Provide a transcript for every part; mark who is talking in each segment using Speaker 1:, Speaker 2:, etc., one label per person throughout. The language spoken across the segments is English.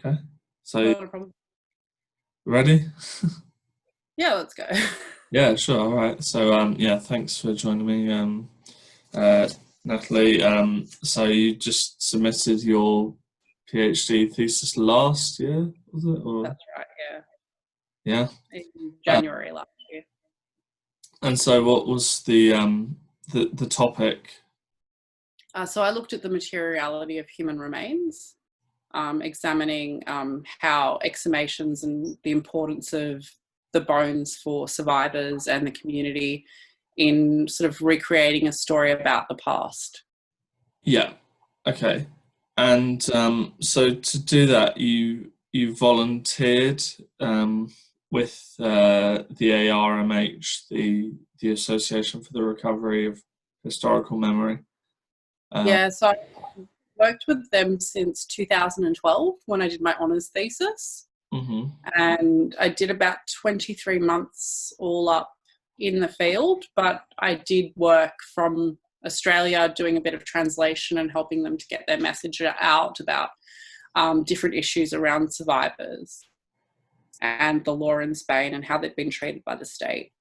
Speaker 1: Okay. So,
Speaker 2: Not a problem.
Speaker 1: ready?
Speaker 2: Yeah, let's go.
Speaker 1: Yeah, sure. All right. So, yeah, thanks for joining me, uh, Natalie. So you just submitted your PhD thesis last year, was it? Or
Speaker 2: That's right,
Speaker 1: yeah.
Speaker 2: yeah. In
Speaker 1: Uh,
Speaker 2: January last year.
Speaker 1: and so, what was the topic?
Speaker 2: So I looked at the materiality of human remains, examining how exhumations and the importance of the bones for survivors and the community in sort of recreating a story about the past.
Speaker 1: Yeah. Okay. And so to do that, you volunteered with the ARMH, the Association for the Recovery of Historical Memory.
Speaker 2: Yeah, so I worked with them since 2012 when I did my honours thesis.
Speaker 1: Mhm.
Speaker 2: And I did about 23 months all up in the field, but I did work from Australia doing a bit of translation and helping them to get their message out about different issues around survivors and the law in Spain and how they've been treated by the state.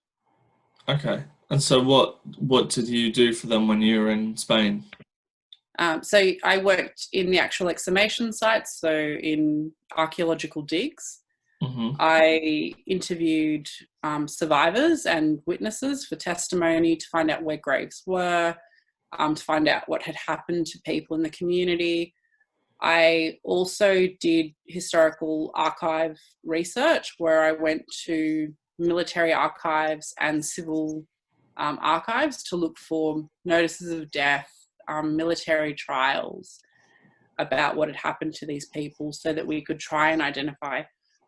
Speaker 1: Okay. And so what did you do for them when you were in Spain?
Speaker 2: So I worked in the actual exhumation sites, so in archaeological digs.
Speaker 1: Mhm.
Speaker 2: I interviewed survivors and witnesses for testimony to find out where graves were, to find out what had happened to people in the community. I also did historical archive research where I went to military archives and civil archives to look for notices of death, military trials about what had happened to these people so that we could try and identify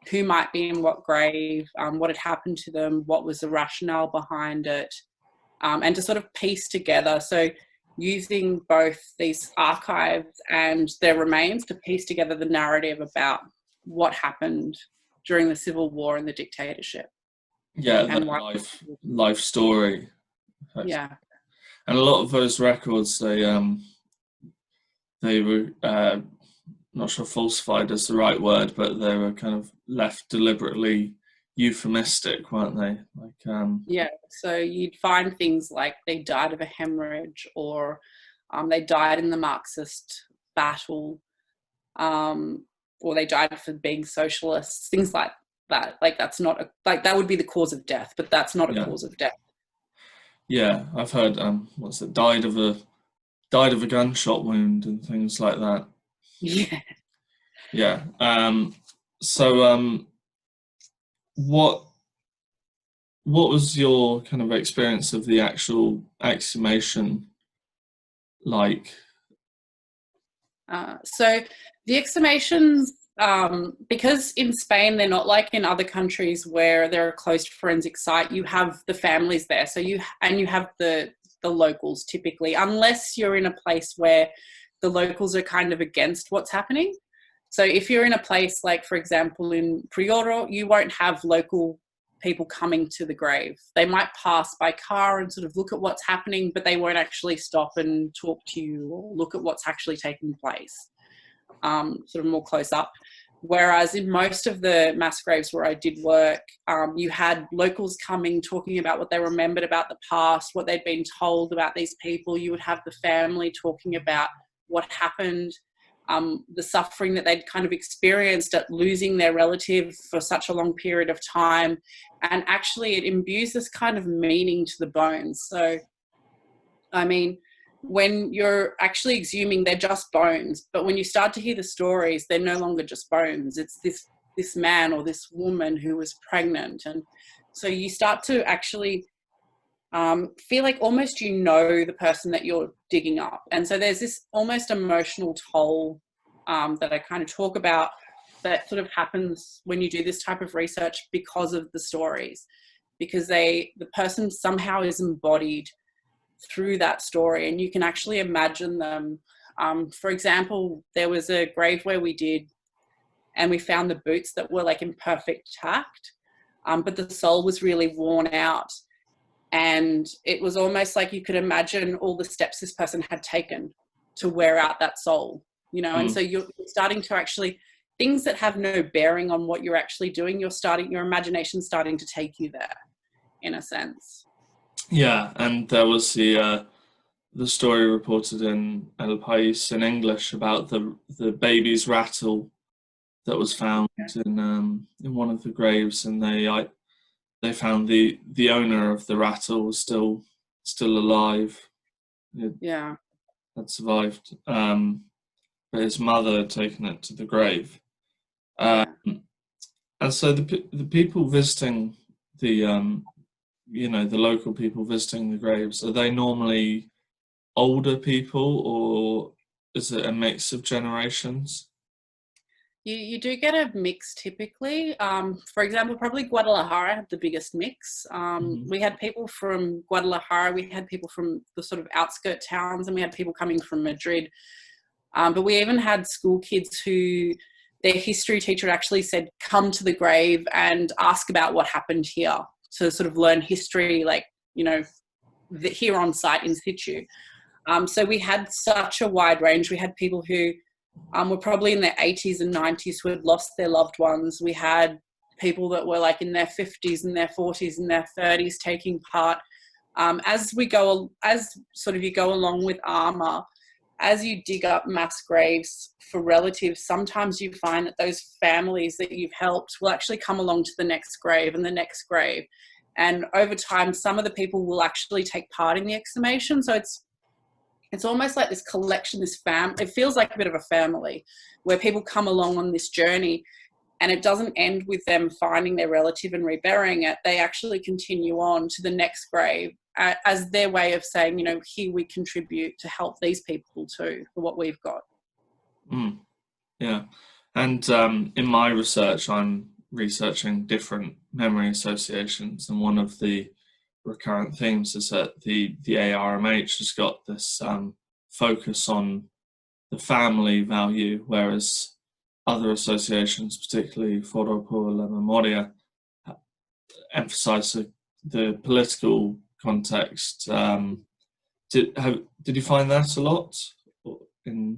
Speaker 2: who might be in what grave, what had happened to them, what was the rationale behind it, and to sort of piece together. So using both these archives and their remains to piece together the narrative about what happened during the Civil War and the dictatorship
Speaker 1: Yeah,
Speaker 2: and
Speaker 1: that
Speaker 2: why.
Speaker 1: life story.
Speaker 2: Yeah.
Speaker 1: And a lot of those records, they were not sure falsified is the right word, but they were kind of left deliberately euphemistic, weren't they?
Speaker 2: Yeah, so you'd find things like they died of a hemorrhage, or they died in the Marxist battle, um, or they died for being socialists, things like that. Like that's not like that would be the cause of death, but that's not a
Speaker 1: Yeah,
Speaker 2: cause of death.
Speaker 1: yeah. I've heard what's it? Died of a gunshot wound and things like that.
Speaker 2: Yeah.
Speaker 1: Yeah. So what what was your kind of experience of the actual exhumation like?
Speaker 2: So the exhumations, because in Spain they're not like in other countries where they're a closed forensic site. You have the families there, so you have the locals typically, unless you're in a place where the locals are kind of against what's happening. So if you're in a place like, for example, in Prioro, you won't have local people coming to the grave. They might pass by car and sort of look at what's happening, but they won't actually stop and talk to you or look at what's actually taking place, sort of more close up. Whereas in most of the mass graves where I did work, you had locals coming, talking about what they remembered about the past, what they'd been told about these people. You would have the family talking about what happened, the suffering that they'd kind of experienced at losing their relative for such a long period of time. And actually it imbues this kind of meaning to the bones. So, I mean, when you're actually exhuming, they're just bones. But when you start to hear the stories, they're no longer just bones. It's this man or this woman who was pregnant. And so you start to actually feel like almost you know the person that you're digging up. And so there's this almost emotional toll that I kind of talk about that sort of happens when you do this type of research because of the stories, because the person somehow is embodied through that story and you can actually imagine them. For example, there was a grave where we did and we found the boots that were like in perfect tact, but the sole was really worn out. And it was almost like you could imagine all the steps this person had taken to wear out that sole, you know. And
Speaker 1: Mm,
Speaker 2: so you're starting to actually things that have no bearing on what you're actually doing, your imagination's starting to take you there, in a sense.
Speaker 1: Yeah, and there was the story reported in El País in English about the baby's rattle that was found in one of the graves, and they found the owner of the rattle was still alive. It
Speaker 2: Yeah.
Speaker 1: had survived, but his mother had taken it to the grave.
Speaker 2: Yeah.
Speaker 1: And so the people visiting the local people visiting the graves, are they normally older people, or is it a mix of generations?
Speaker 2: You do get a mix typically. For example, probably Guadalajara had the biggest mix.
Speaker 1: Hmm.
Speaker 2: We had people from Guadalajara, we had people from the sort of outskirt towns, and we had people coming from Madrid. But we even had school kids who their history teacher actually said, come to the grave and ask about what happened here, to sort of learn history, like, here on site in situ. So we had such a wide range. We had people who were probably in their 80s and 90s who had lost their loved ones. We had people that were like in their 50s and their 40s and their 30s taking part. As you go along with ARMA, as you dig up mass graves for relatives, sometimes you find that those families that you've helped will actually come along to the next grave and the next grave. And over time, some of the people will actually take part in the exhumation. So it's almost like this collection, it feels like a bit of a family where people come along on this journey, and it doesn't end with them finding their relative and reburying it. They actually continue on to the next grave as their way of saying, here we contribute to help these people too, for what we've got.
Speaker 1: Mm, yeah. And in my research, I'm researching different memory associations, and one of the recurrent themes is that the ARMH has got this focus on the family value, whereas other associations, particularly Foro por la Memoria, emphasize the political context. Did you find that a lot?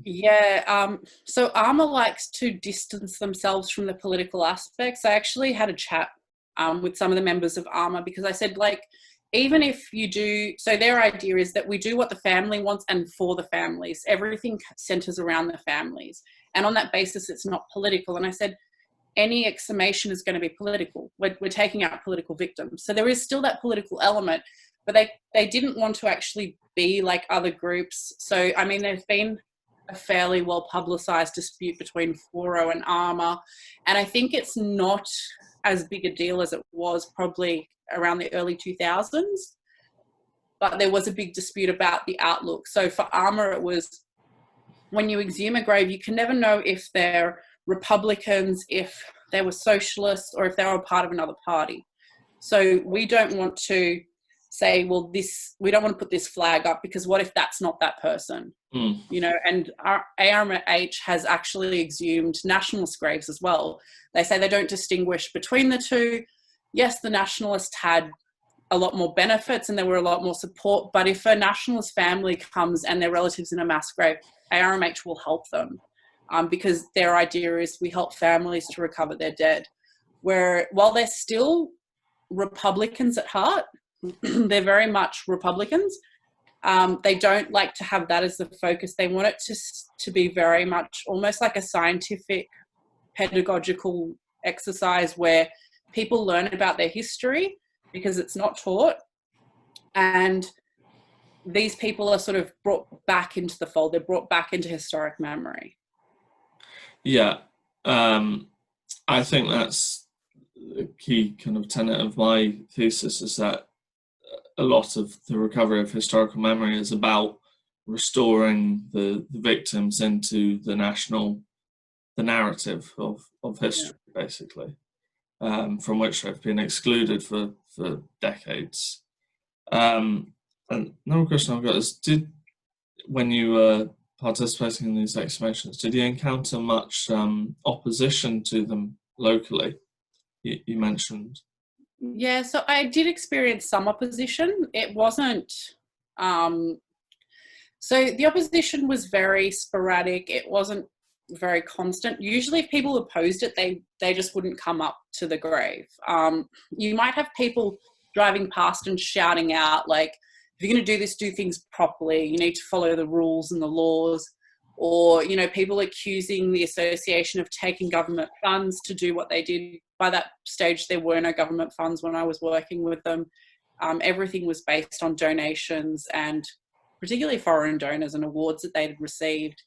Speaker 2: Yeah, so ARMA likes to distance themselves from the political aspects. I actually had a chat with some of the members of ARMA, because I said, like, even if you do, so their idea is that we do what the family wants and for the families. Everything centers around the families. And on that basis, it's not political. And I said, any exhumation is going to be political. We're taking out political victims. So there is still that political element, but they didn't want to actually be like other groups. So, I mean, there's been a fairly well publicized dispute between Foro and ARMA, and I think it's not as big a deal as it was probably around the early 2000s, but there was a big dispute about the outlook. So for ARMA, it was, when you exhume a grave, you can never know if they're Republicans, if they were socialists, or if they were a part of another party. So we don't want to say, well, we don't want to put this flag up, because what if that's not that person? And our ARMH has actually exhumed nationalist graves as well. They say they don't distinguish between the two. Yes, the nationalists had a lot more benefits and there were a lot more support, but if a nationalist family comes and their relatives in a mass grave, ARMH will help them, because their idea is we help families to recover their dead. Where while they're still Republicans at heart, they're very much Republicans. They don't like to have that as the focus. They want it to be very much almost like a scientific pedagogical exercise where people learn about their history, because it's not taught, and these people are sort of brought back into the fold. They're brought back into historic memory.
Speaker 1: Yeah, I think that's a key kind of tenet of my thesis, is that a lot of the recovery of historical memory is about restoring the victims into the narrative of history, basically, from which they've been excluded for decades. And another question I've got is, when you were participating in these exhumations, did you encounter much opposition to them locally? You mentioned.
Speaker 2: Yeah, so I did experience some opposition. It wasn't, so the opposition was very sporadic. It wasn't, very constant. Usually if people opposed it, they just wouldn't come up to the grave. You might have people driving past and shouting out, like, if you're going to do this, do things properly. You need to follow the rules and the laws. Or, you know, people accusing the association of taking government funds to do what they did. By that stage, there were no government funds when I was working with them. Everything was based on donations and particularly foreign donors and awards that they'd received.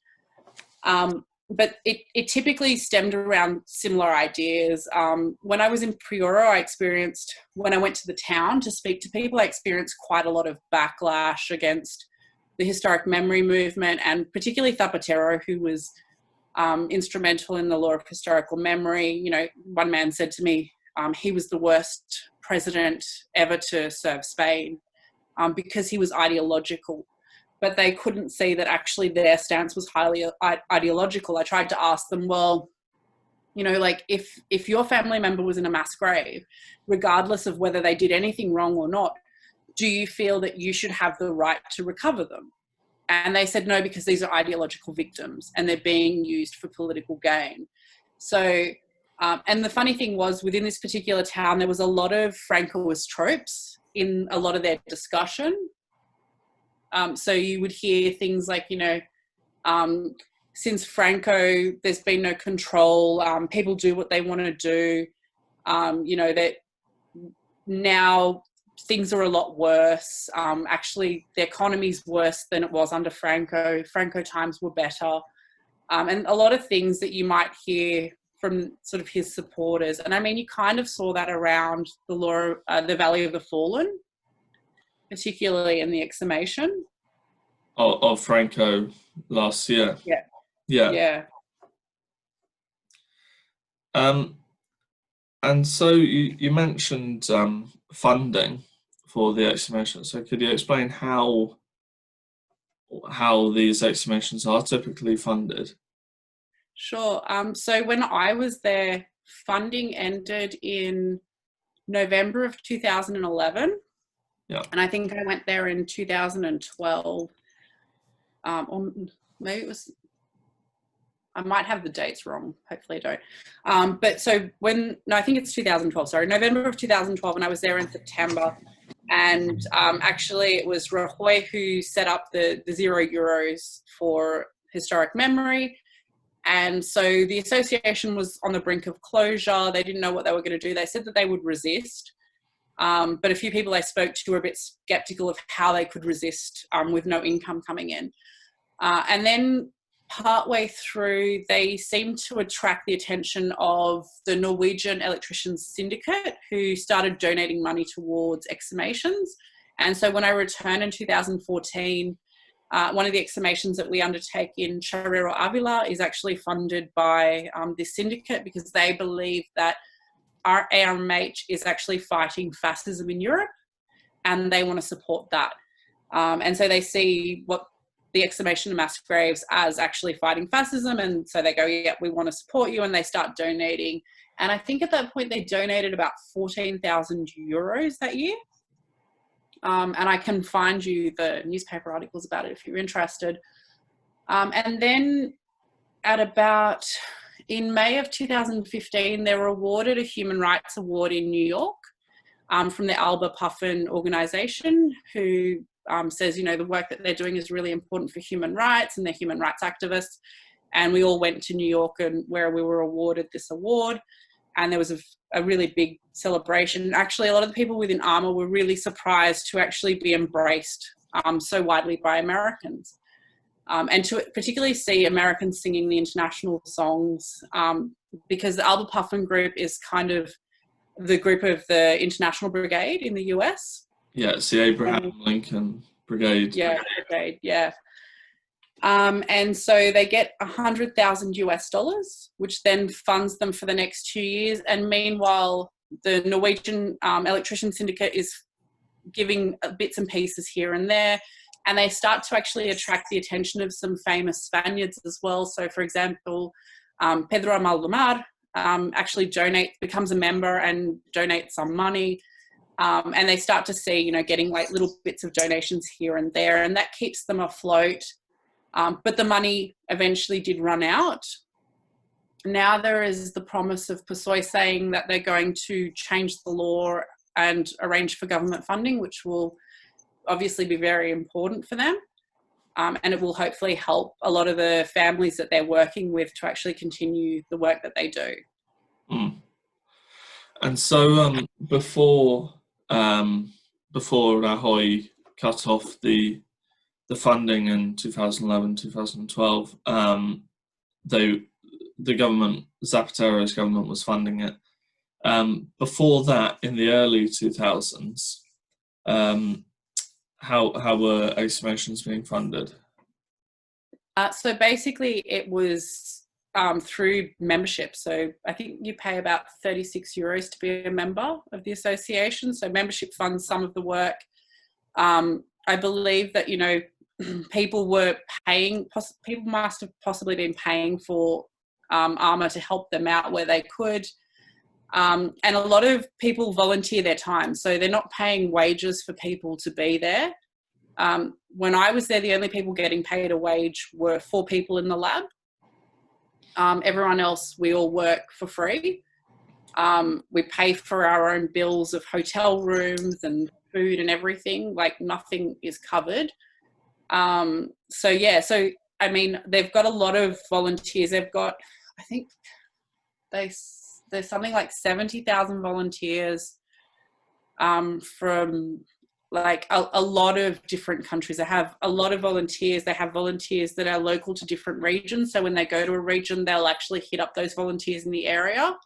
Speaker 2: But it typically stemmed around similar ideas. When I was in Priora, when I went to the town to speak to people, I experienced quite a lot of backlash against the historic memory movement, and particularly Zapatero, who was instrumental in the law of historical memory. You know, one man said to me, he was the worst president ever to serve Spain because he was ideological. But they couldn't see that actually their stance was highly ideological. I tried to ask them, well, you know, like if your family member was in a mass grave, regardless of whether they did anything wrong or not, do you feel that you should have the right to recover them? And they said no, because these are ideological victims and they're being used for political gain. So, and the funny thing was, within this particular town, there was a lot of Francoist tropes in a lot of their discussion. So you would hear things like, you know, since Franco, there's been no control. People do what they want to do. You know, that now things are a lot worse. Actually, the economy's worse than it was under Franco. Franco times were better. And a lot of things that you might hear from sort of his supporters. And I mean, you kind of saw that around the Valley of the Fallen, particularly in the exhumation.
Speaker 1: Of Franco last year.
Speaker 2: Yeah.
Speaker 1: Yeah.
Speaker 2: Yeah.
Speaker 1: And so you mentioned funding for the exhumation. So could you explain how these exhumations are typically funded?
Speaker 2: Sure. So when I was there, funding ended in November of 2011.
Speaker 1: Yeah.
Speaker 2: And I think I went there in 2012. Or maybe it was, I might have the dates wrong. Hopefully I don't. But so I think it's 2012, sorry, November of 2012, and I was there in September. And actually it was Rajoy who set up the €0 for historic memory. And so the association was on the brink of closure. They didn't know what they were going to do. They said that they would resist. But a few people I spoke to were a bit skeptical of how they could resist with no income coming in. And then partway through, they seemed to attract the attention of the Norwegian Electricians Syndicate, who started donating money towards exhumations. And so when I returned in 2014, one of the exhumations that we undertake in Charrero Avila is actually funded by this syndicate, because they believe that our ARMH is actually fighting fascism in Europe, and they want to support that. And so they see what the exhumation of mass graves as actually fighting fascism, and so they go, yeah, we want to support you, and they start donating. And I think at that point they donated about 14,000 euros that year. And I can find you the newspaper articles about it if you're interested. And then in May of 2015, they were awarded a Human Rights Award in New York from the Alba Puffin organization, who says, you know, the work that they're doing is really important for human rights, and they're human rights activists. And we all went to New York, and where we were awarded this award. And there was a really big celebration. Actually, a lot of the people within ARMA were really surprised to actually be embraced so widely by Americans. And to particularly see Americans singing the international songs, because the Alba Puffin group is kind of the group of the International Brigade in the US.
Speaker 1: Yeah, it's the Abraham Lincoln Brigade.
Speaker 2: Yeah, brigade, yeah. And so they get $100,000, which then funds them for the next 2 years. And meanwhile, the Norwegian Electrician Syndicate is giving bits and pieces here and there. And they start to actually attract the attention of some famous Spaniards as well. So, for example, Pedro Maldonado actually becomes a member and donates some money. And they start to see, you know, getting like little bits of donations here and there, and that keeps them afloat. But the money eventually did run out. now there is the promise of PSOE saying that they're going to change the law and arrange for government funding, which will obviously be very important for them. And it will hopefully help a lot of the families that they're working with to actually continue the work that they do.
Speaker 1: Mm. And so before Rajoy cut off the funding in 2011, 2012, the government, Zapatero's government, was funding it. Before that, in the early 2000s, how were exhumations being funded?
Speaker 2: So basically, it was through membership. So I think you pay about €36 to be a member of the association. So membership funds some of the work. I believe that, you know, people were paying, people must have possibly been paying for armour to help them out where they could. And a lot of people volunteer their time. So they're not paying wages for people to be there. When I was there, the only people getting paid a wage were 4 people in the lab. Everyone else, we all work for free. We pay for our own bills of hotel rooms and food and everything. Like, nothing is covered. So yeah, so I mean, they've got a lot of volunteers. They've got, I think there's something like 70,000 volunteers from like a lot of different countries. They have a lot of volunteers. They have volunteers that are local to different regions. So when they go to a region, they'll actually hit up those volunteers in the area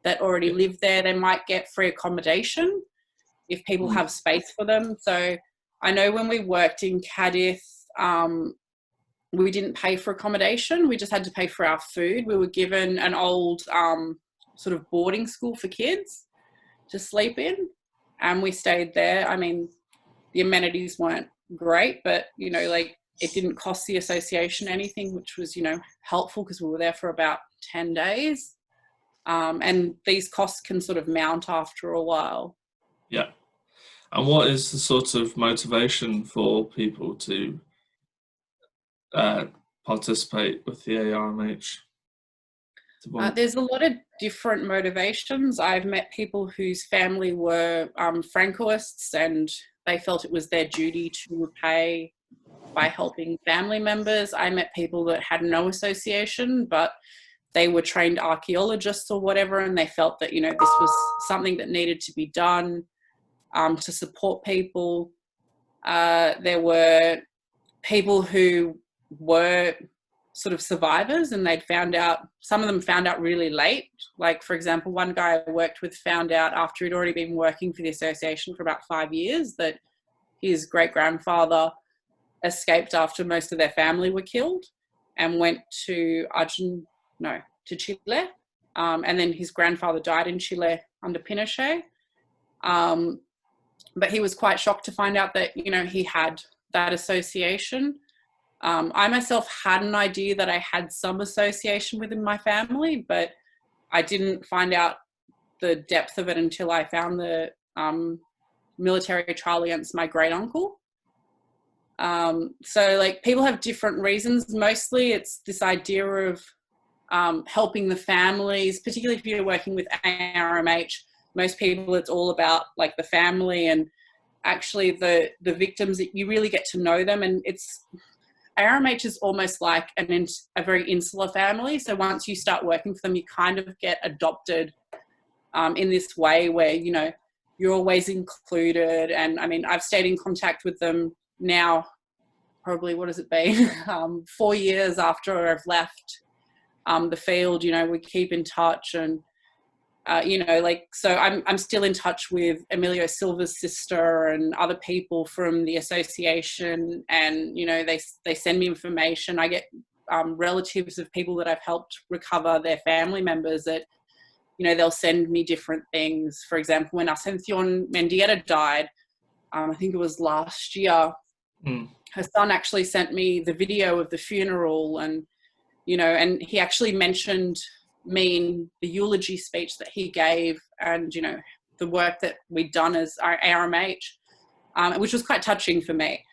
Speaker 2: that already live there. They might get free accommodation if people have space for them. So I know when we worked in Cadiz, we didn't pay for accommodation. We just had to pay for our food. We were given an old sort of boarding school for kids to sleep in, and we stayed there. I mean, the amenities weren't great, but, you know, like, it didn't cost the association anything, which was, you know, helpful because we were there for about 10 days. And these costs can sort of mount after a while.
Speaker 1: Yeah. And what is the sort of motivation for people to participate with the ARMH?
Speaker 2: There's a lot of different motivations. I've met people whose family were Francoists, and they felt it was their duty to repay by helping family members. I met people that had no association, but they were trained archaeologists or whatever, and they felt that, you know, this was something that needed to be done to support people. There were people who were sort of survivors, and they'd found out, some of them found out really late. Like, for example, one guy I worked with found out after he'd already been working for the association for about 5 years that his great-grandfather escaped after most of their family were killed and went to Chile. And then his grandfather died in Chile under Pinochet. But he was quite shocked to find out that, you know, he had that association. I myself had an idea that I had some association within my family, but I didn't find out the depth of it until I found the military trial against my great uncle. So, like, people have different reasons. Mostly it's this idea of helping the families, particularly if you're working with ARMH. Most people, it's all about, like, the family and actually the victims. You really get to know them, and ARMH is almost like a very insular family. So once you start working for them, you kind of get adopted in this way where, you know, you're always included. And I mean, I've stayed in contact with them now, probably, what has it been? 4 years after I've left the field. You know, we keep in touch, and you know, like, so I'm still in touch with Emilio Silva's sister and other people from the association, and, you know, they send me information. I get relatives of people that I've helped recover their family members that, you know, they'll send me different things. For example, when Ascension Mendieta died, I think it was last year, her son actually sent me the video of the funeral, and, you know, and he actually mentioned me in the eulogy speech that he gave, and, you know, the work that we'd done as our ARMH, which was quite touching for me.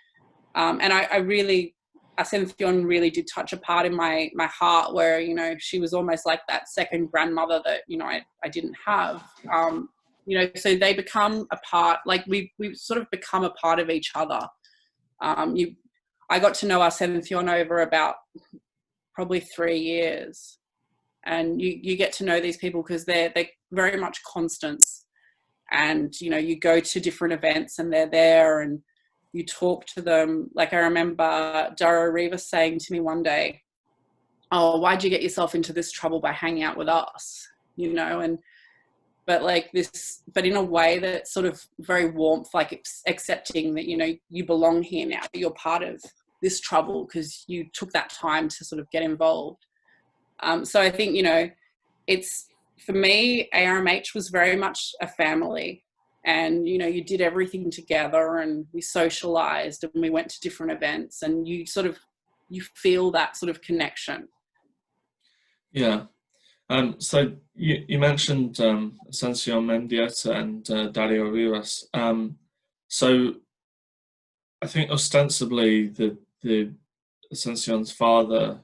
Speaker 2: And I really Ascension really did touch a part in my heart, where, you know, she was almost like that second grandmother that, you know, I didn't have. You know, so they become a part, like we sort of become a part of each other. I got to know Ascension over about probably 3 years, and you get to know these people because they're very much constants. And, you know, you go to different events and they're there and you talk to them. Like, I remember Dara Rivas saying to me one day, "Oh, why'd you get yourself into this trouble by hanging out with us?" You know, but in a way that's sort of very warmth, like accepting that, you know, you belong here now, you're part of this trouble because you took that time to sort of get involved. So I think, you know, it's, for me, ARMH was very much a family, and, you know, you did everything together and we socialized and we went to different events, and you feel that sort of connection.
Speaker 1: Yeah. So you mentioned Ascension Mendieta and Dario Rivas. So I think ostensibly the Ascension's father,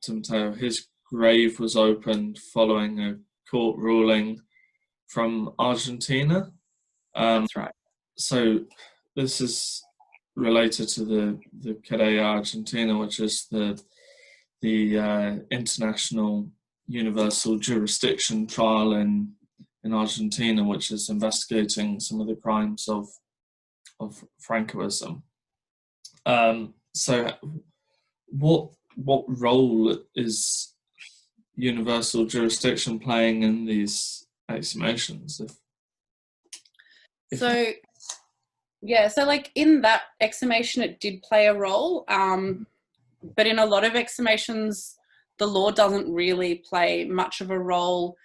Speaker 1: Timoteo, his grave was opened following a court ruling from Argentina.
Speaker 2: That's right.
Speaker 1: So this is related to the Querella Argentina, which is the international universal jurisdiction trial in Argentina, which is investigating some of the crimes of Francoism. So what role is universal jurisdiction playing in these exhumations?
Speaker 2: So like in that exhumation, it did play a role. But in a lot of exhumations, the law doesn't really play much of a role.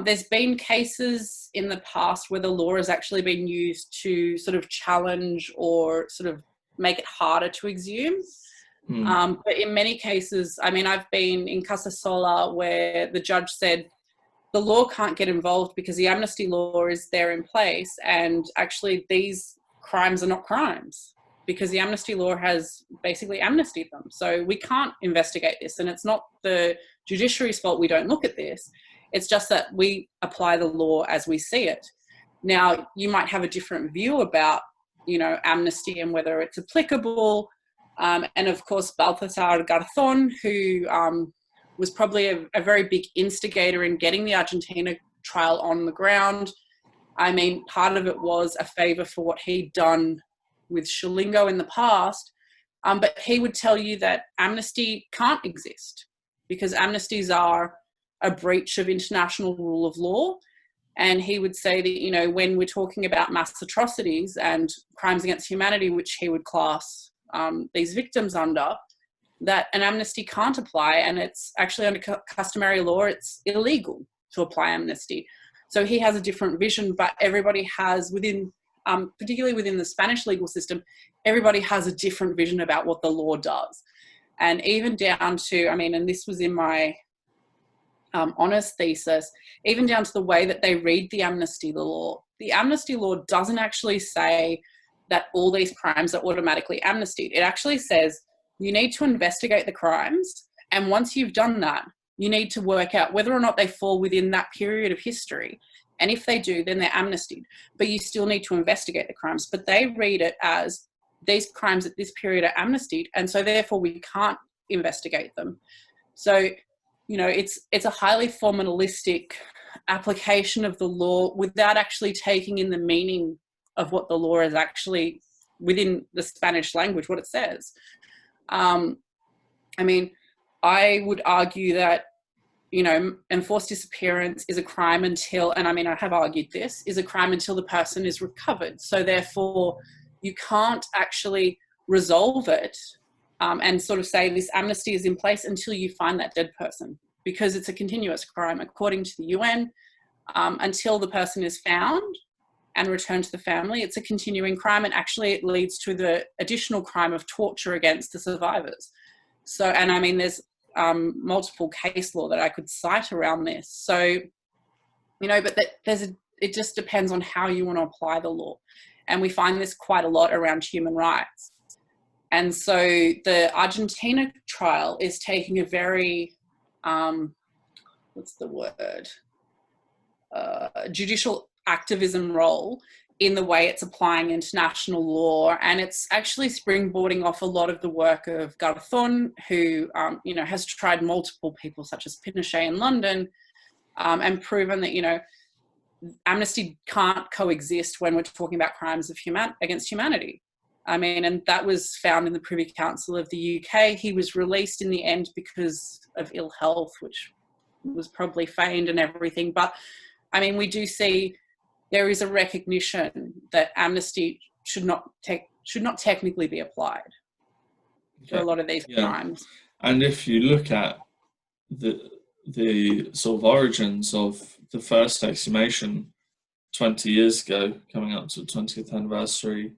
Speaker 2: There's been cases in the past where the law has actually been used to sort of challenge or sort of make it harder to exhume. But in many cases, I mean, I've been in Casasola where the judge said the law can't get involved because the amnesty law is there in place, and actually these crimes are not crimes because the amnesty law has basically amnestied them. So we can't investigate this, and it's not the judiciary's fault we don't look at this. It's just that we apply the law as we see it. Now, you might have a different view about, you know, amnesty and whether it's applicable. And of course, Baltasar Garzón, who was probably a very big instigator in getting the Argentina trial on the ground. I mean, part of it was a favor for what he'd done with Chulingo in the past. But he would tell you that amnesty can't exist because amnesties are a breach of international rule of law. And he would say that, you know, when we're talking about mass atrocities and crimes against humanity, which he would class these victims under, that an amnesty can't apply, and it's actually under customary law, it's illegal to apply amnesty. So he has a different vision, but everybody has within, particularly within the Spanish legal system, everybody has a different vision about what the law does. And even down to, I mean, and this was in my honours thesis, even down to the way that they read the amnesty law. The amnesty law doesn't actually say that all these crimes are automatically amnestied. It actually says you need to investigate the crimes, and once you've done that, you need to work out whether or not they fall within that period of history. And if they do, then they're amnestied. But you still need to investigate the crimes. But they read it as these crimes at this period are amnestied, and so therefore we can't investigate them. So, you know, it's a highly formalistic application of the law without actually taking in the meaning of what the law is actually within the Spanish language, what it says. I mean, I would argue that, you know, enforced disappearance is a crime until, and I mean, I have argued this, is a crime until the person is recovered. So therefore, you can't actually resolve it and sort of say this amnesty is in place until you find that dead person, because it's a continuous crime according to the UN. Until the person is found and returned to the family, it's a continuing crime, and actually it leads to the additional crime of torture against the survivors. So, and I mean, there's multiple case law that I could cite around this. So, you know, but it just depends on how you want to apply the law. And we find this quite a lot around human rights. And so the Argentina trial is taking a very, what's the word? Judicial activism role in the way it's applying international law, and it's actually springboarding off a lot of the work of Garzón, who has tried multiple people such as Pinochet in London, and proven that amnesty can't coexist when we're talking about crimes of against humanity. I mean, and that was found in the Privy Council of the UK. He was released in the end because of ill health, which was probably feigned and everything. But I mean, we do see there is a recognition that amnesty should not technically be applied for a lot of these crimes.
Speaker 1: And if you look at the sort of origins of the first exhumation 20 years ago, coming up to the 20th anniversary,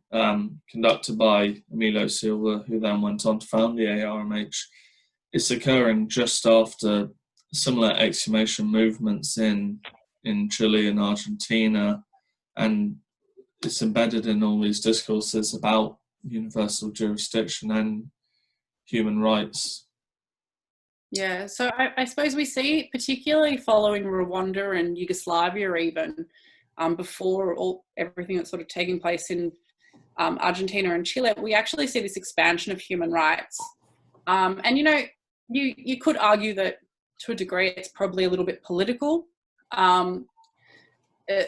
Speaker 1: conducted by Emilio Silva, who then went on to found the ARMH, it's occurring just after similar exhumation movements in Chile and Argentina, and it's embedded in all these discourses about universal jurisdiction and human rights.
Speaker 2: Yeah, so I suppose we see, particularly following Rwanda and Yugoslavia even, before everything that's sort of taking place in Argentina and Chile, we actually see this expansion of human rights. And you could argue that to a degree it's probably a little bit political.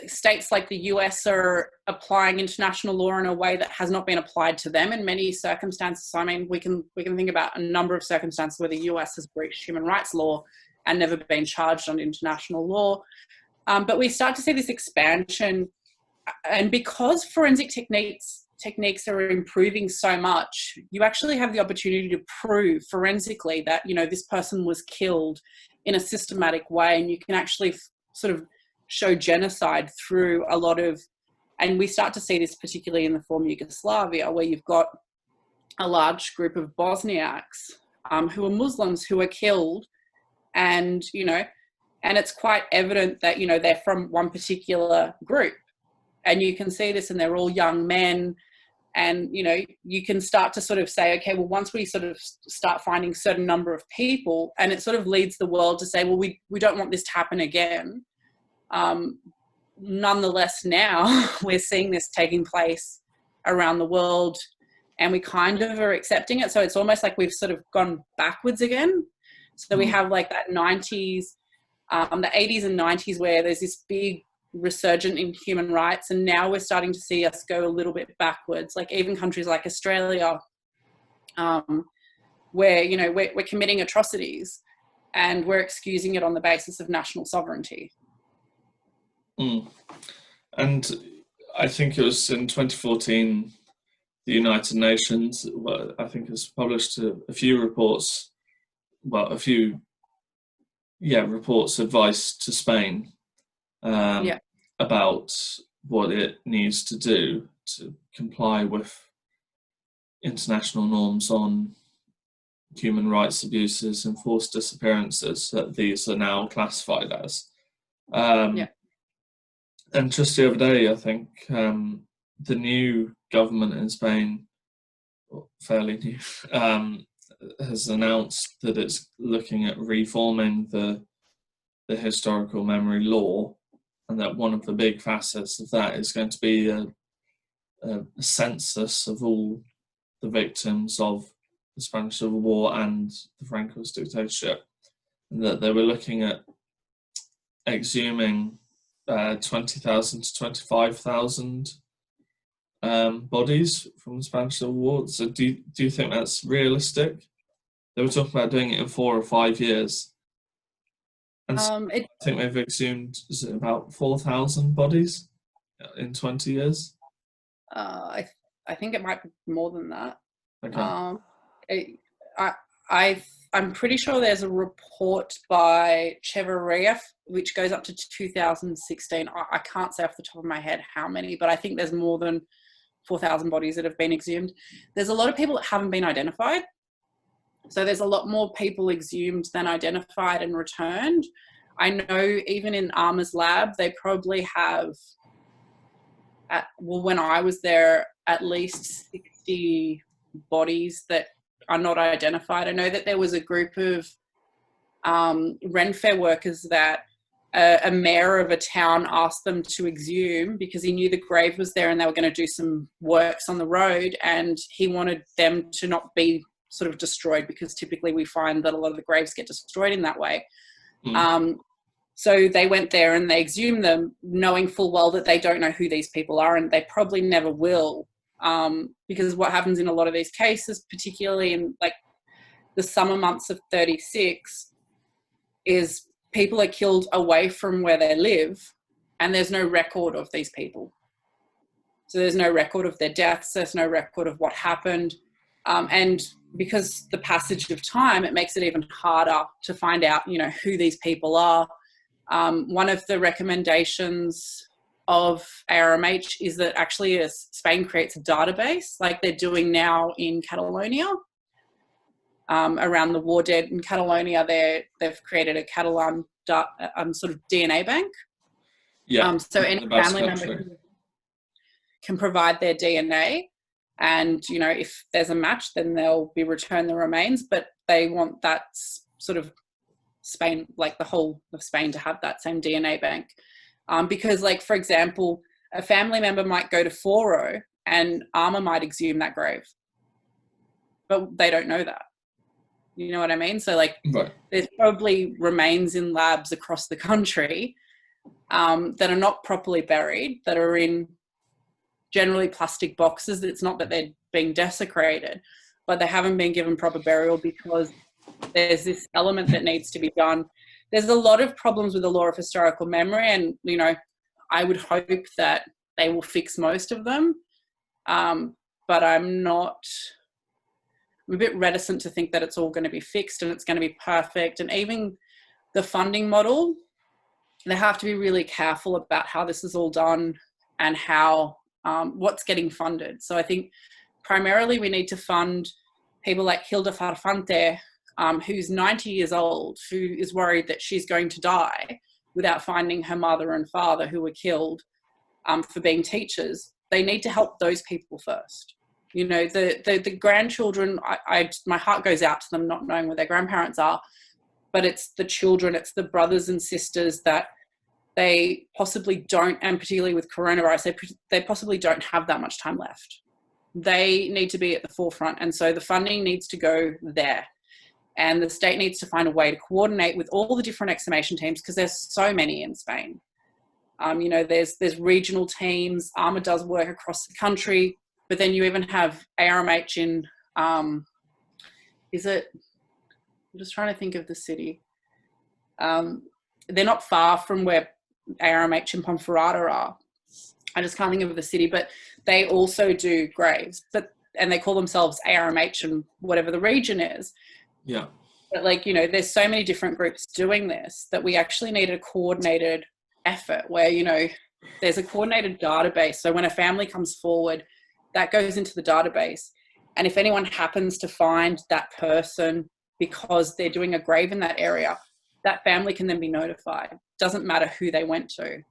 Speaker 2: States like the US are applying international law in a way that has not been applied to them in many circumstances. I mean, we can think about a number of circumstances where the US has breached human rights law and never been charged under international law. But we start to see this expansion, and because forensic techniques are improving so much, you actually have the opportunity to prove forensically that this person was killed in a systematic way, and you can actually sort of show genocide through a lot of, and we start to see this particularly in the former Yugoslavia, where you've got a large group of Bosniaks who are Muslims who are killed, and and it's quite evident that they're from one particular group, and you can see this, and they're all young men, and you can start to sort of say, okay, well, once we sort of start finding certain number of people, and it sort of leads the world to say, well, we don't want this to happen again. Nonetheless, now we're seeing this taking place around the world, and we kind of are accepting it. So it's almost like we've sort of gone backwards again. So we have like that 90s, the 80s and 90s, where there's this big resurgent in human rights, and now we're starting to see us go a little bit backwards. Like even countries like Australia, where we're committing atrocities, and we're excusing it on the basis of national sovereignty.
Speaker 1: And I think it was in 2014, the United Nations, I think, has published a few reports, reports, advice to Spain about what it needs to do to comply with international norms on human rights abuses and forced disappearances that these are now classified as. And just the other day, I think the new government in Spain, fairly new, has announced that it's looking at reforming the historical memory law, and that one of the big facets of that is going to be a census of all the victims of the Spanish Civil War and the Francoist dictatorship, and that they were looking at exhuming 20,000 to 25,000 bodies from the Spanish Civil War. So do you think that's realistic? They were talking about doing it in 4 or 5 years. And I think they've exhumed, is it about 4,000 bodies in 20 years?
Speaker 2: I think it might be more than that.
Speaker 1: Okay.
Speaker 2: I'm pretty sure there's a report by Cheverria which goes up to 2016. I can't say off the top of my head how many, but I think there's more than 4,000 bodies that have been exhumed. There's a lot of people that haven't been identified. So there's a lot more people exhumed than identified and returned. I know even in Arma's lab, they probably have, when I was there, at least 60 bodies that are not identified. I know that there was a group of Ren Fair workers that a mayor of a town asked them to exhume because he knew the grave was there and they were going to do some works on the road, and he wanted them to not be sort of destroyed, because typically we find that a lot of the graves get destroyed in that way. So they went there and they exhumed them, knowing full well that they don't know who these people are, and they probably never will, because what happens in a lot of these cases, particularly in like the summer months of 36, is people are killed away from where they live, and there's no record of these people. So there's no record of their deaths, there's no record of what happened. And because the passage of time, it makes it even harder to find out, you know, who these people are. One of the recommendations of ARMH is that actually Spain creates a database like they're doing now in Catalonia. Around the war dead in Catalonia, they've created a Catalan sort of DNA bank.
Speaker 1: Yeah.
Speaker 2: So any family member can provide their DNA, and you know, if there's a match, then they'll be returned the remains. But they want that sort of Spain, like the whole of Spain, to have that same DNA bank, because, like, for example, a family member might go to Foro and Armour might exhume that grave, but they don't know that. You know what I mean? So, like,
Speaker 1: right.
Speaker 2: There's probably remains in labs across the country that are not properly buried, that are in generally plastic boxes. It's not that they're being desecrated, but they haven't been given proper burial because there's this element that needs to be done. There's a lot of problems with the law of historical memory, and, you know, I would hope that they will fix most of them. But I'm a bit reticent to think that it's all going to be fixed and it's going to be perfect. And even the funding model, they have to be really careful about how this is all done and how what's getting funded. So I think primarily we need to fund people like Hilda Farfante, who's 90 years old, who is worried that she's going to die without finding her mother and father who were killed for being teachers. They need to help those people first. You know, the grandchildren, my heart goes out to them not knowing where their grandparents are, but it's the children, it's the brothers and sisters that they possibly don't, and particularly with coronavirus, they possibly don't have that much time left. They need to be at the forefront, and so the funding needs to go there. And the state needs to find a way to coordinate with all the different exhumation teams, because there's so many in Spain. You know, there's regional teams, Armour does work across the country, but then you even have ARMH in, I'm just trying to think of the city. They're not far from where ARMH in Ponferrada are. I just can't think of the city, but they also do graves, and they call themselves ARMH and whatever the region is.
Speaker 1: Yeah.
Speaker 2: But, like, you know, there's so many different groups doing this that we actually need a coordinated effort where, you know, there's a coordinated database. So when a family comes forward, that goes into the database. And if anyone happens to find that person because they're doing a grave in that area, that family can then be notified. Doesn't matter who they went to.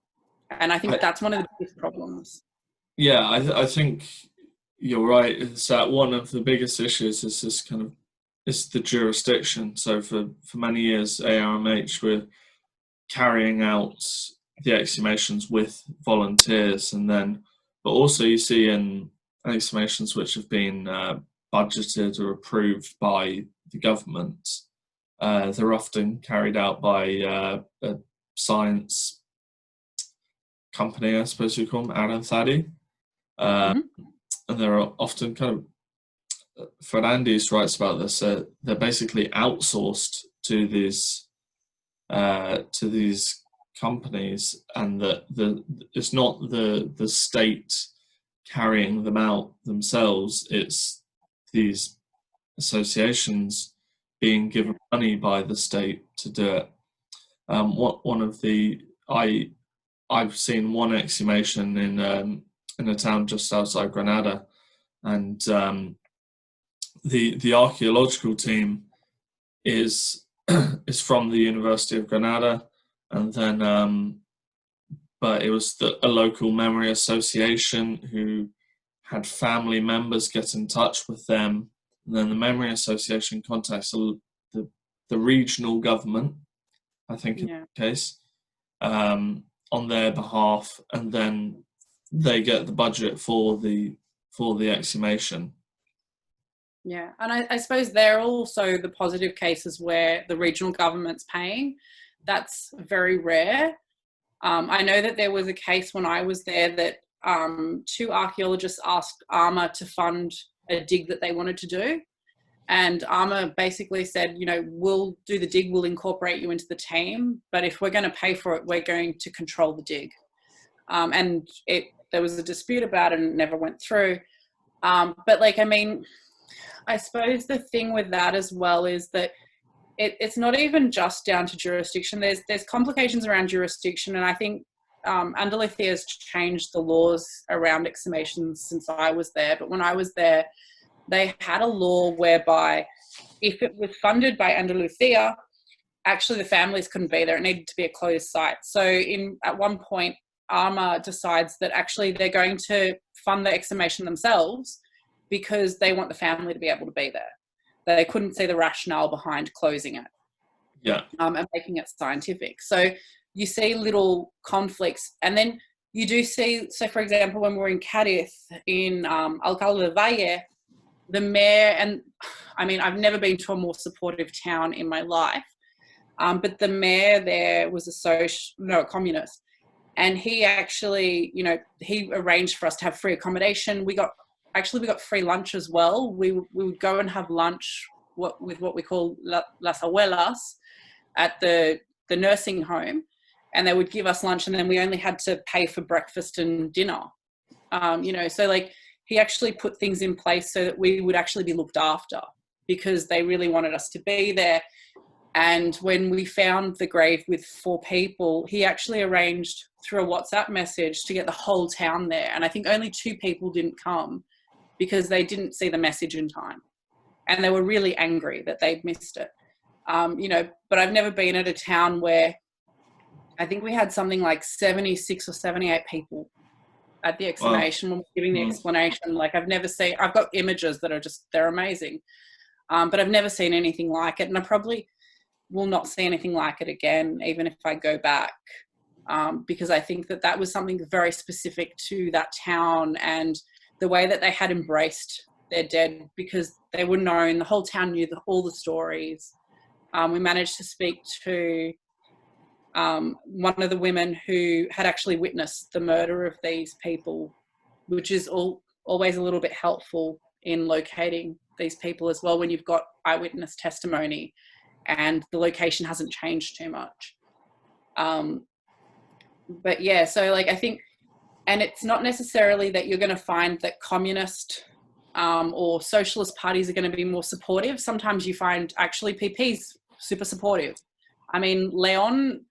Speaker 2: And I think that's one of the biggest problems.
Speaker 1: Yeah, I think you're right. It's that one of the biggest issues is this kind of, it's the jurisdiction. So for many years, ARMH were carrying out the exhumations with volunteers, and then, but also you see in exhumations which have been budgeted or approved by the government, they're often carried out by a science company, I suppose you call them, Aranzadi. And they're often kind of, Fernandez writes about this, they're basically outsourced to these companies, and that it's not the state carrying them out themselves, it's these associations being given money by the state to do it. I've seen one exhumation in a town just outside Granada, and the archaeological team is from the University of Granada, and then but it was a local memory association who had family members get in touch with them, and then the Memory Association contacts the regional government, I think in the case, on their behalf, and then they get the budget for the exhumation.
Speaker 2: Yeah, and I suppose there are also the positive cases where the regional government's paying. That's very rare. I know that there was a case when I was there that 2 archaeologists asked ARMA to fund a dig that they wanted to do. And ARMA basically said, you know, we'll do the dig, we'll incorporate you into the team, but if we're going to pay for it, we're going to control the dig. And there was a dispute about it and it never went through. But like, I mean, I suppose the thing with that as well is that it's not even just down to jurisdiction. There's complications around jurisdiction, and I think Andalusia has changed the laws around exhumations since I was there. But when I was there, they had a law whereby if it was funded by Andalusia, actually the families couldn't be there. It needed to be a closed site. So at one point, ARMA decides that actually they're going to fund the exhumation themselves because they want the family to be able to be there. They couldn't see the rationale behind closing it, and making it scientific. So you see little conflicts, and then you do see, so for example, when we're in Cadiz, in Alcalde del Valle, the mayor, and I mean, I've never been to a more supportive town in my life, but the mayor there was a communist, and he actually, you know, he arranged for us to have free accommodation. We got free lunch as well. We would go and have lunch with what we call las abuelas at the nursing home, and they would give us lunch, and then we only had to pay for breakfast and dinner. You know, so like he actually put things in place so that we would actually be looked after because they really wanted us to be there. And when we found the grave with 4 people, he actually arranged through a WhatsApp message to get the whole town there. And I think only 2 people didn't come because they didn't see the message in time. And they were really angry that they'd missed it. You know, but I've never been at a town where I think we had something like 76 or 78 people at the exhumation when we're giving the explanation. Like I've got images that are they're amazing. But I've never seen anything like it. And I probably will not see anything like it again, even if I go back. Because I think that was something very specific to that town and the way that they had embraced their dead, because they were known, the whole town knew all the stories. We managed to speak to one of the women who had actually witnessed the murder of these people, which is always a little bit helpful in locating these people as well when you've got eyewitness testimony and the location hasn't changed too much. But yeah, so like I think, and it's not necessarily that you're going to find that communist or socialist parties are going to be more supportive. Sometimes you find actually PP's super supportive. I mean, Leon,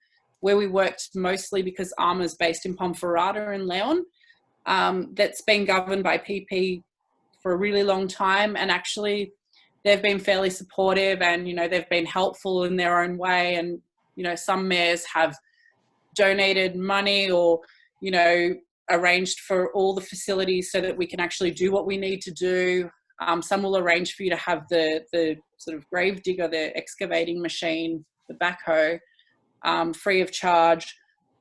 Speaker 2: where we worked mostly because ARMA's based in Ponferrada in Leon, that's been governed by PP for a really long time, and actually they've been fairly supportive, and you know they've been helpful in their own way, and you know some mayors have donated money or you know arranged for all the facilities so that we can actually do what we need to do. Some will arrange for you to have the sort of grave digger, the excavating machine, the backhoe, free of charge.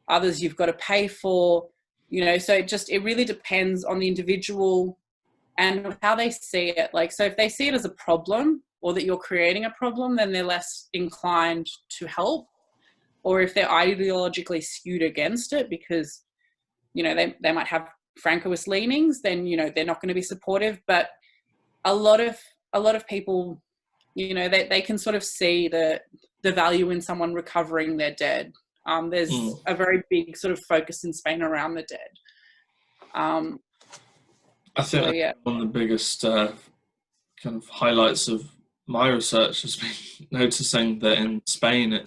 Speaker 2: Others you've got to pay for, you know, so it really depends on the individual and how they see it. Like, so if they see it as a problem or that you're creating a problem, then they're less inclined to help. Or if they're ideologically skewed against it because, you know, they might have Francoist leanings, then, you know, they're not going to be supportive. But a lot of people, you know, they can sort of see the value in someone recovering their dead. There's a very big sort of focus in Spain around the dead.
Speaker 1: I think one of the biggest kind of highlights of my research has been noticing that in Spain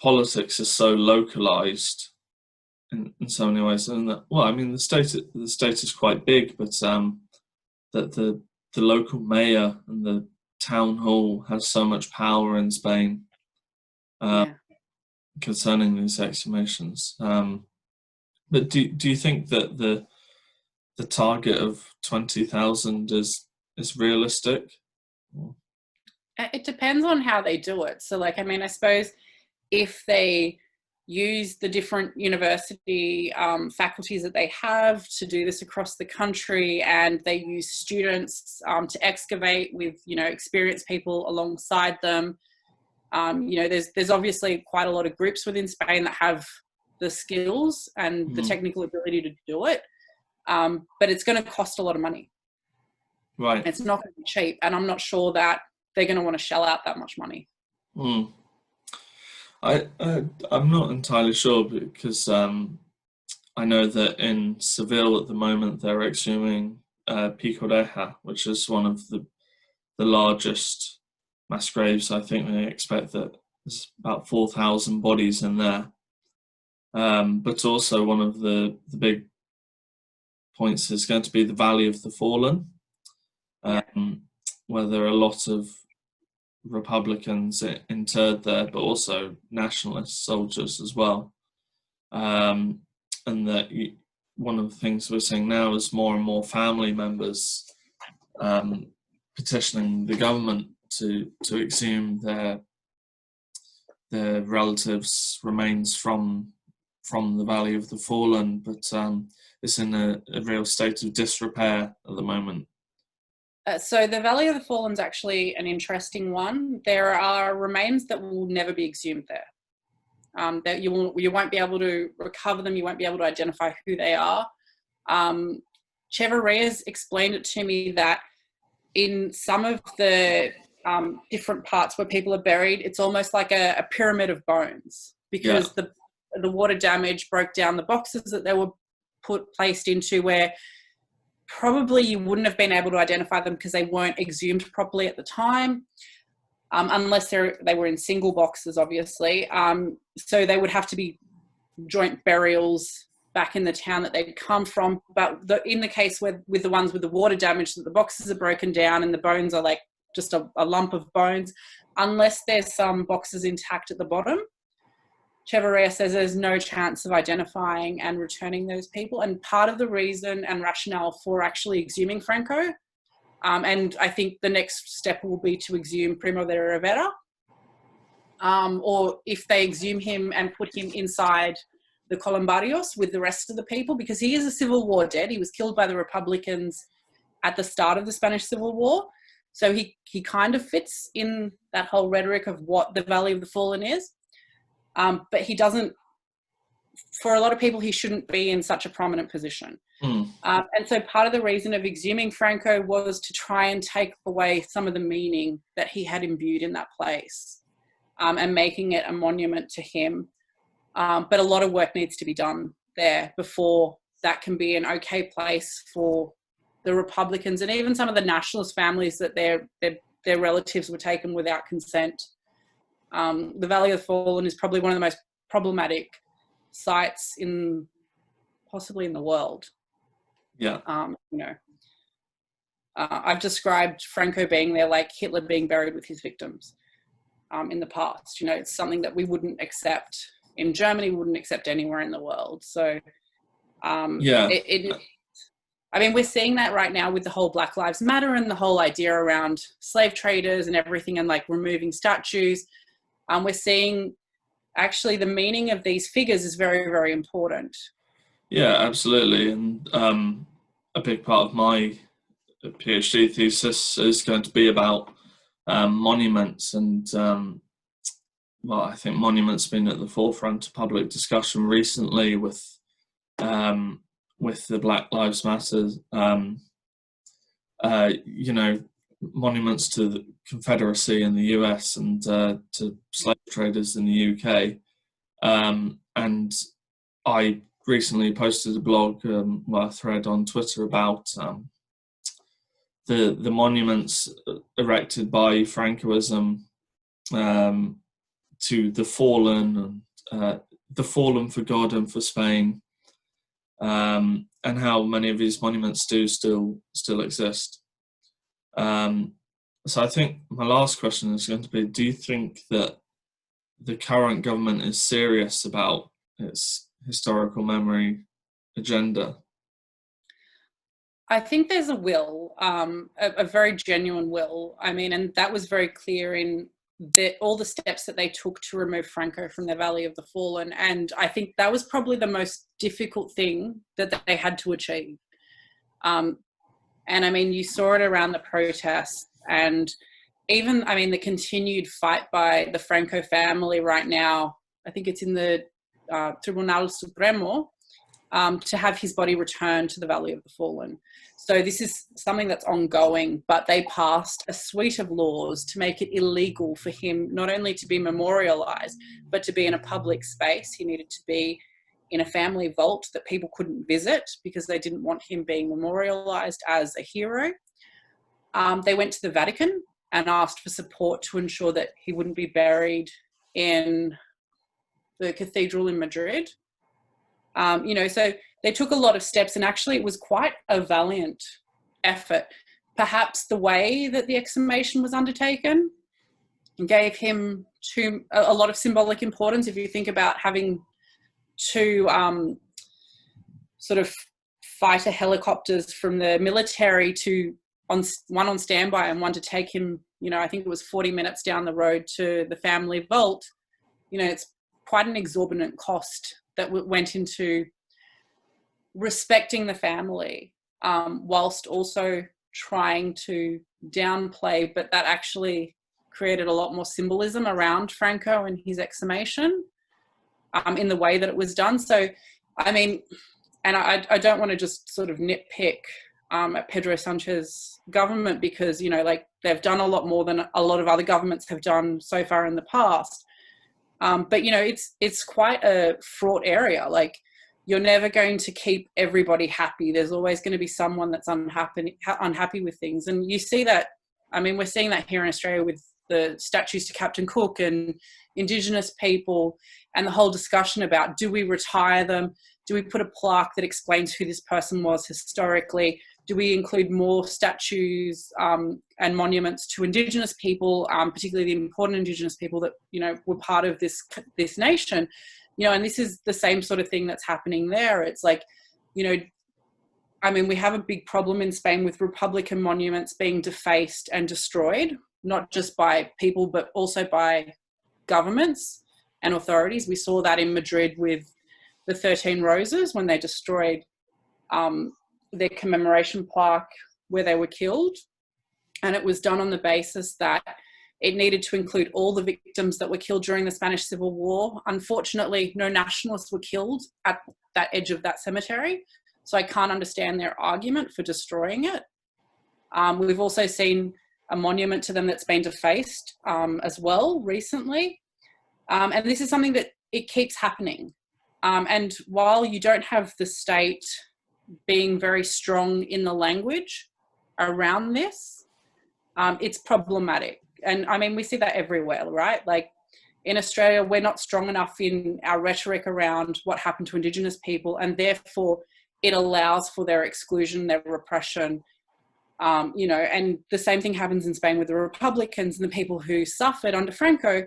Speaker 1: politics is so localized in so many ways, and that, well, I mean the state is quite big, but that the local mayor and the town hall has so much power in Spain concerning these exhumations. But do you think that the target of 20,000 is realistic?
Speaker 2: It depends on how they do it. So, like, I mean, I suppose if they use the different university faculties that they have to do this across the country, and they use students to excavate with, you know, experienced people alongside them. You know, there's obviously quite a lot of groups within Spain that have the skills and the technical ability to do it, but it's going to cost a lot of money.
Speaker 1: Right.
Speaker 2: It's not going to be cheap, and I'm not sure that they're going to want to shell out that much money.
Speaker 1: Mm. I'm not entirely sure because I know that in Seville at the moment they're exhuming Pico Reja, which is one of the largest mass graves. I think they expect that there's about 4,000 bodies in there. But also one of the big points is going to be the Valley of the Fallen, where there are a lot of Republicans interred there, but also nationalist soldiers as well. And that one of the things we're seeing now is more and more family members petitioning the government to exhume their relatives' remains from the Valley of the Fallen, but it's in a real state of disrepair at the moment.
Speaker 2: So the Valley of the Fallen is actually an interesting one. There are remains that will never be exhumed there. That you won't be able to recover them. You won't be able to identify who they are. Chevarria's explained it to me that in some of the different parts where people are buried, it's almost like a pyramid of bones, because the water damage broke down the boxes that they were placed into, where probably you wouldn't have been able to identify them because they weren't exhumed properly at the time, unless they were in single boxes, obviously. So they would have to be joint burials back in the town that they'd come from. But in the case with the ones with the water damage, that the boxes are broken down and the bones are like just a lump of bones, unless there's some boxes intact at the bottom, Chevarria says there's no chance of identifying and returning those people. And part of the reason and rationale for actually exhuming Franco, and I think the next step will be to exhume Primo de Rivera, or if they exhume him and put him inside the columbarios with the rest of the people, because he is a Civil War dead. He was killed by the Republicans at the start of the Spanish Civil War. So he kind of fits in that whole rhetoric of what the Valley of the Fallen is. But he doesn't, for a lot of people, he shouldn't be in such a prominent position. And so part of the reason of exhuming Franco was to try and take away some of the meaning that he had imbued in that place, and making it a monument to him. But a lot of work needs to be done there before that can be an okay place for the Republicans and even some of the nationalist families that their relatives were taken without consent. The Valley of the Fallen is probably one of the most problematic sites possibly in the world.
Speaker 1: Yeah.
Speaker 2: I've described Franco being there like Hitler being buried with his victims in the past. You know, it's something that we wouldn't accept in Germany, we wouldn't accept anywhere in the world. So, I mean, we're seeing that right now with the whole Black Lives Matter and the whole idea around slave traders and everything, and like removing statues. We're seeing actually the meaning of these figures is very, very important.
Speaker 1: Yeah, absolutely. And a big part of my PhD thesis is going to be about monuments. And well, I think monuments have been at the forefront of public discussion recently with the Black Lives Matter. You know, monuments to the Confederacy in the US and to slave traders in the UK. And I recently posted a blog, a thread on Twitter about the monuments erected by Francoism to the fallen, and the fallen for God and for Spain, and how many of these monuments do still exist. So I think my last question is going to be, do you think that the current government is serious about its historical memory agenda?
Speaker 2: I think there's a will, a very genuine will. I mean, and that was very clear in all the steps that they took to remove Franco from the Valley of the Fallen. And I think that was probably the most difficult thing that they had to achieve. And I mean, you saw it around the protests, and even, I mean, the continued fight by the Franco family right now. I think it's in the Tribunal Supremo, to have his body returned to the Valley of the Fallen. So this is something that's ongoing, but they passed a suite of laws to make it illegal for him not only to be memorialized, but to be in a public space. He needed to be in a family vault that people couldn't visit because they didn't want him being memorialized as a hero. They went to the Vatican and asked for support to ensure that he wouldn't be buried in the cathedral in Madrid. So they took a lot of steps, and actually it was quite a valiant effort. Perhaps the way that the exhumation was undertaken gave him a lot of symbolic importance. If you think about having two sort of fighter helicopters from the military one on standby and one to take him, I think it was 40 minutes down the road to the family vault, it's quite an exorbitant cost that went into respecting the family, whilst also trying to downplay, but that actually created a lot more symbolism around Franco and his exhumation, in the way that it was done. So, I mean, and I don't want to just sort of nitpick at Pedro Sanchez's government, because, they've done a lot more than a lot of other governments have done so far in the past. But, it's quite a fraught area. Like, you're never going to keep everybody happy. There's always going to be someone that's unhappy with things. And you see that, I mean, we're seeing that here in Australia with the statues to Captain Cook and Indigenous people, and the whole discussion about, do we retire them? Do we put a plaque that explains who this person was historically? Do we include more statues and monuments to Indigenous people, particularly the important Indigenous people that, were part of this nation? And this is the same sort of thing that's happening there. It's like, I mean, we have a big problem in Spain with Republican monuments being defaced and destroyed, not just by people, but also by governments and authorities. We saw that in Madrid with the 13 Roses when they destroyed their commemoration plaque where they were killed. And it was done on the basis that it needed to include all the victims that were killed during the Spanish Civil War. Unfortunately, no nationalists were killed at that edge of that cemetery. So I can't understand their argument for destroying it. We've also seen a monument to them that's been defaced as well recently. And this is something that it keeps happening. And while you don't have the state being very strong in the language around this, it's problematic. And I mean, we see that everywhere, right? Like in Australia, we're not strong enough in our rhetoric around what happened to Indigenous people, and therefore it allows for their exclusion, their repression, and the same thing happens in Spain with the Republicans and the people who suffered under Franco.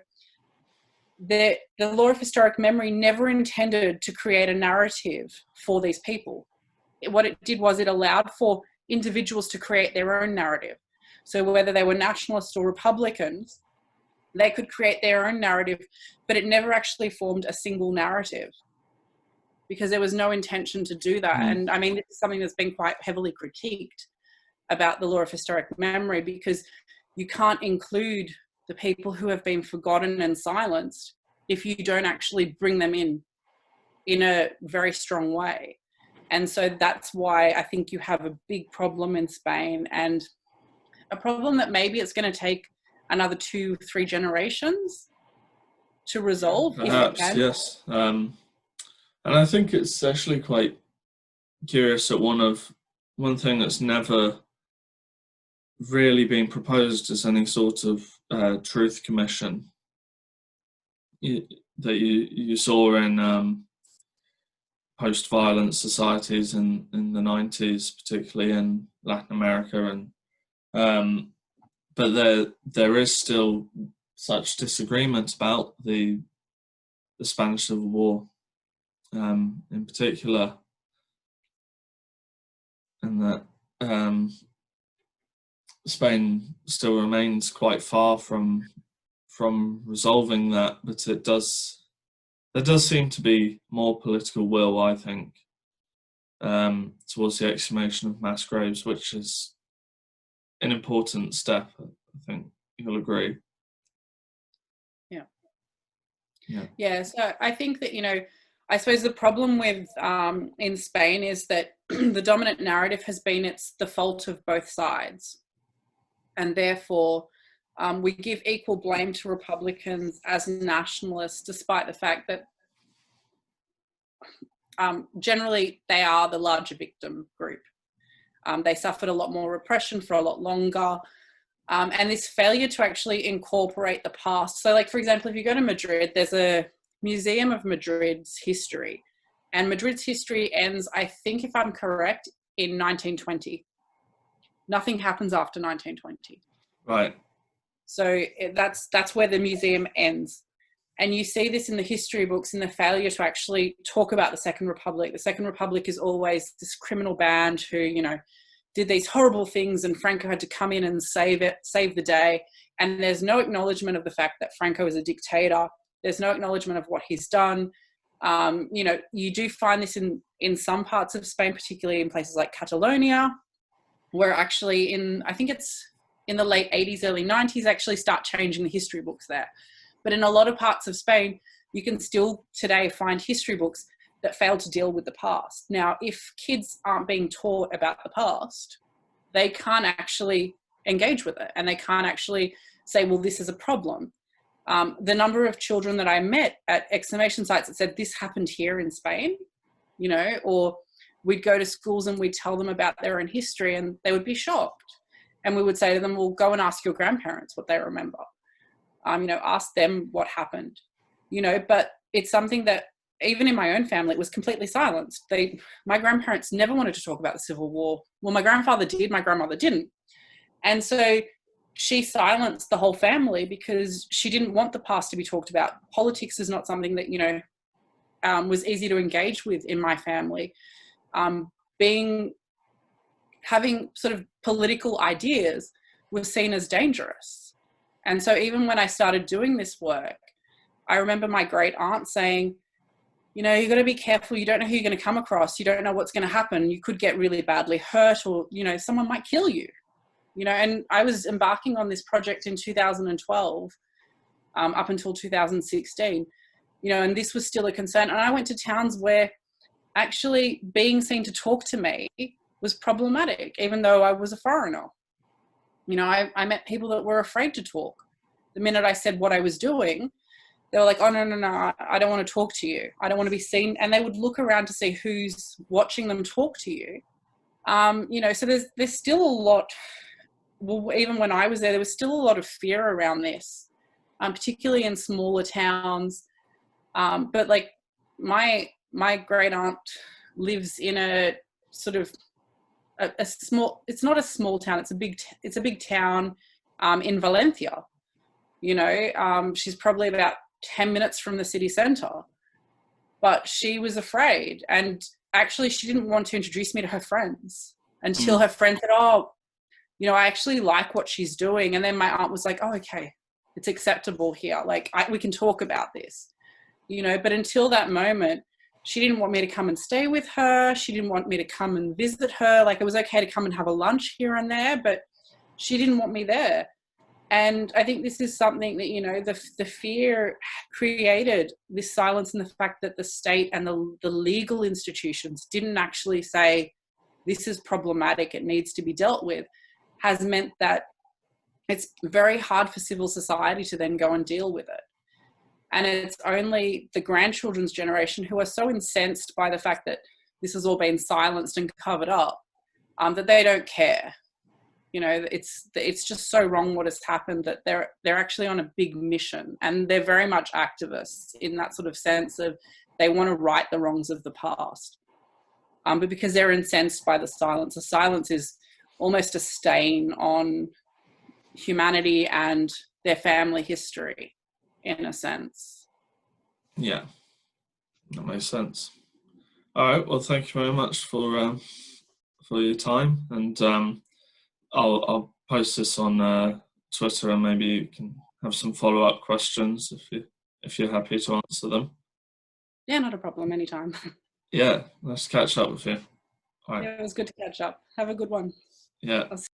Speaker 2: The law of historic memory never intended to create a narrative for these people. What it did was it allowed for individuals to create their own narrative. So whether they were nationalists or Republicans, they could create their own narrative, but it never actually formed a single narrative because there was no intention to do that. And I mean, this is something that's been quite heavily critiqued about the law of historic memory, because you can't include the people who have been forgotten and silenced if you don't actually bring them in a very strong way. And so that's why I think you have a big problem in Spain, and a problem that maybe it's going to take another 2-3 generations to resolve.
Speaker 1: Perhaps, yes. And I think it's actually quite curious that one thing that's never really been proposed as any sort of truth commission that you saw in post-violence societies in the 90s, particularly in Latin America, and but there is still such disagreement about the Spanish Civil War, in particular, and that Spain still remains quite far from resolving that, but there does seem to be more political will, I think, towards the exhumation of mass graves, which is an important step. I think you'll agree.
Speaker 2: Yeah. So I think that, I suppose the problem with in Spain is that the dominant narrative has been it's the fault of both sides, and therefore we give equal blame to Republicans as nationalists, despite the fact that generally they are the larger victim group. They suffered a lot more repression for a lot longer. And this failure to actually incorporate the past. So, like, for example, if you go to Madrid, there's a Museum of Madrid's history. And Madrid's history ends, I think, if I'm correct, in 1920. Nothing happens after 1920.
Speaker 1: Right.
Speaker 2: So that's where the museum ends. And you see this in the history books, in the failure to actually talk about the Second Republic. The Second Republic is always this criminal band who, did these horrible things, and Franco had to come in and save the day. And there's no acknowledgement of the fact that Franco is a dictator. There's no acknowledgement of what he's done. You do find this in some parts of Spain, particularly in places like Catalonia, where actually I think it's in the late 80s, early 90s, actually start changing the history books there. But in a lot of parts of Spain, you can still today find history books that fail to deal with the past. Now, if kids aren't being taught about the past, they can't actually engage with it, and they can't actually say, well, this is a problem. The number of children that I met at exhumation sites that said this happened here in Spain, or we'd go to schools and we'd tell them about their own history and they would be shocked. And we would say to them, well, go and ask your grandparents what they remember. Ask them what happened, but it's something that even in my own family, it was completely silenced. My grandparents never wanted to talk about the Civil War. Well, my grandfather did, my grandmother didn't. And so she silenced the whole family because she didn't want the past to be talked about. Politics is not something that, was easy to engage with in my family. Having sort of political ideas was seen as dangerous. And so even when I started doing this work, I remember my great aunt saying, you've got to be careful. You don't know who you're going to come across. You don't know what's going to happen. You could get really badly hurt, or, someone might kill you, and I was embarking on this project in 2012, up until 2016, and this was still a concern. And I went to towns where actually being seen to talk to me was problematic, even though I was a foreigner. I met people that were afraid to talk. The minute I said what I was doing, they were like, oh, no, I don't want to talk to you. I don't want to be seen. And they would look around to see who's watching them talk to you. So there's still a lot, well, even when I was there was still a lot of fear around this, particularly in smaller towns. But like my great aunt lives in a sort of a small, it's not a small town, it's a big town in Valencia. She's probably about 10 minutes from the city centre, but she was afraid, and actually she didn't want to introduce me to her friends until her friend said, oh, I actually like what she's doing. And then my aunt was like, oh, okay, it's acceptable here, like we can talk about this, but until that moment she didn't want me to come and stay with her. She didn't want me to come and visit her. Like, it was okay to come and have a lunch here and there, but she didn't want me there. And I think this is something that, the fear created this silence, and the fact that the state and the legal institutions didn't actually say, this is problematic, it needs to be dealt with, has meant that it's very hard for civil society to then go and deal with it. And it's only the grandchildren's generation who are so incensed by the fact that this has all been silenced and covered up, that they don't care. It's just so wrong what has happened, that they're actually on a big mission, and they're very much activists in that sort of sense of they want to right the wrongs of the past. But because they're incensed by the silence is almost a stain on humanity and their family history, in a sense.
Speaker 1: Yeah, that makes sense. All right. Well, thank you very much for for your time, and I'll post this on Twitter, and maybe you can have some follow-up questions if you're happy to answer them.
Speaker 2: Yeah, not a problem. Anytime.
Speaker 1: Yeah, let's catch up with you. All right.
Speaker 2: Yeah, it was good to catch up. Have a good one.
Speaker 1: Yeah.
Speaker 2: I'll see